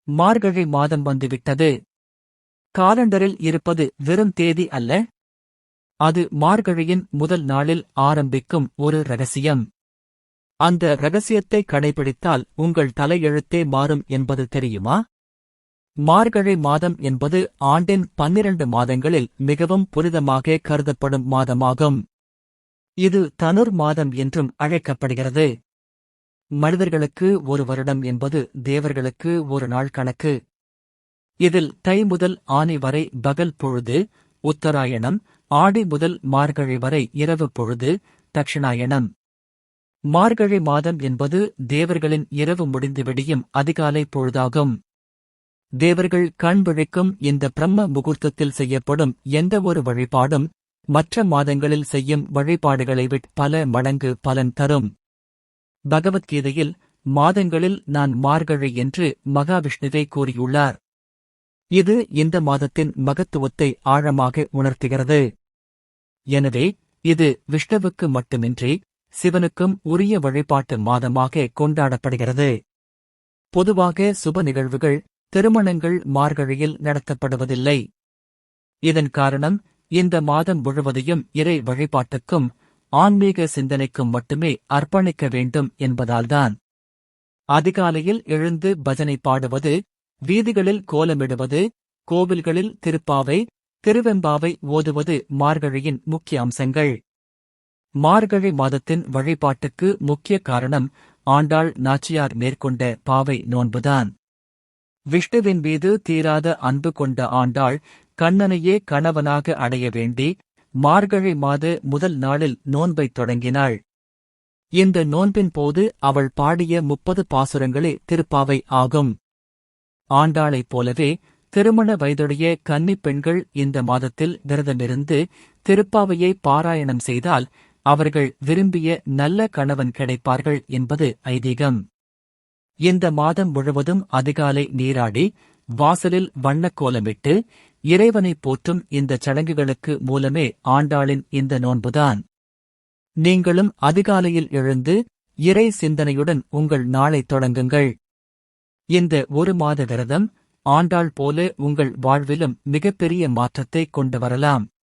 மார்கழி மாதம் வந்துவிட்டது. காலண்டரில் இருப்பது வெறும் தேதி அல்ல. அது மார்கழியின் முதல் நாளில் ஆரம்பிக்கும் ஒரு ரகசியம். அந்த ரகசியத்தை கடைபிடித்தால் உங்கள் தலையெழுத்தே மாறும் என்பது தெரியுமா? மார்கழி மாதம் என்பது ஆண்டின் 12 மாதங்களில் மிகவும் புனிதமாக கருதப்படும் மாதமாகும். இது தனுர் மாதம் என்றும் அழைக்கப்படுகிறது. மனிதர்களுக்கு ஒரு வருடம் என்பது தேவர்களுக்கு ஒரு நாள் கணக்கு. இதில் தை முதல் ஆனி வரை பகல் பொழுது உத்தராயணம், ஆடி முதல் மார்கழி வரை இரவு பொழுது தட்சிணாயணம். மார்கழி மாதம் என்பது தேவர்களின் இரவு முடிந்து விடியும் அதிகாலை பொழுதாகும். தேவர்கள் கண் விழிக்கும் இந்த பிரம்ம முகூர்த்தத்தில் செய்யப்படும் எந்த ஒரு வழிபாடும் மற்ற மாதங்களில் செய்யும் வழிபாடுகளை விட பல மடங்கு பலன் தரும். பகவத்கீதையில் மாதங்களில் நான் மார்கழி என்று மகாவிஷ்ணுவே கூறியுள்ளார். இது இந்த மாதத்தின் மகத்துவத்தை ஆழமாக உணர்த்துகிறது. எனவே இது விஷ்ணுவுக்கு மட்டுமின்றி சிவனுக்கும் உரிய வழிபாட்டு மாதமாக கொண்டாடப்படுகிறது. பொதுவாக சுப நிகழ்வுகள், திருமணங்கள் மார்கழியில் நடத்தப்படுவதில்லை. இதன் காரணம் இந்த மாதம் முழுவதையும் இறை வழிபாட்டுக்கும் ஆன்மீக சிந்தனைக்கும் மட்டுமே அர்ப்பணிக்க வேண்டும் என்பதால்தான். அதிகாலையில் எழுந்து பஜனை பாடுவது, வீதிகளில் கோலமிடுவது, கோவில்களில் திருப்பாவை, திருவெம்பாவை ஓதுவது மார்கழியின் முக்கிய அம்சங்கள். மார்கழி மாதத்தின் வழிபாட்டுக்கு முக்கிய காரணம் ஆண்டாள் நாச்சியார் மேற்கொண்ட பாவை நோன்புதான். விஷ்ணுவின் மீது தீராத அன்பு கொண்ட ஆண்டாள் கண்ணனையே கணவனாக அடைய வேண்டி மார்கழி மாத முதல் நாளில் நோன்பைத் தொடங்கினாள். இந்த நோன்பின் போது அவள் பாடிய 30 பாசுரங்களே திருப்பாவை ஆகும். ஆண்டாளைப் போலவே திருமண வயதுடைய கன்னிப் பெண்கள் இந்த மாதத்தில் விரதமிருந்து திருப்பாவையை பாராயணம் செய்தால் அவர்கள் விரும்பிய நல்ல கணவன் கிடைப்பார்கள் என்பது ஐதீகம். இந்த மாதம் முழுவதும் அதிகாலை நீராடி வாசலில் வண்ணக்கோலமிட்டு இறைவனைப் போற்றும் இந்தச் சடங்குகளுக்கு மூலமே ஆண்டாளின் இந்த நோன்புதான். நீங்களும் அதிகாலையில் எழுந்து இறை சிந்தனையுடன் உங்கள் நாளைத் தொடங்குங்கள். இந்த ஒரு மாத விரதம் ஆண்டாள் போல உங்கள் வாழ்விலும் மிகப்பெரிய மாற்றத்தை கொண்டு வரலாம்.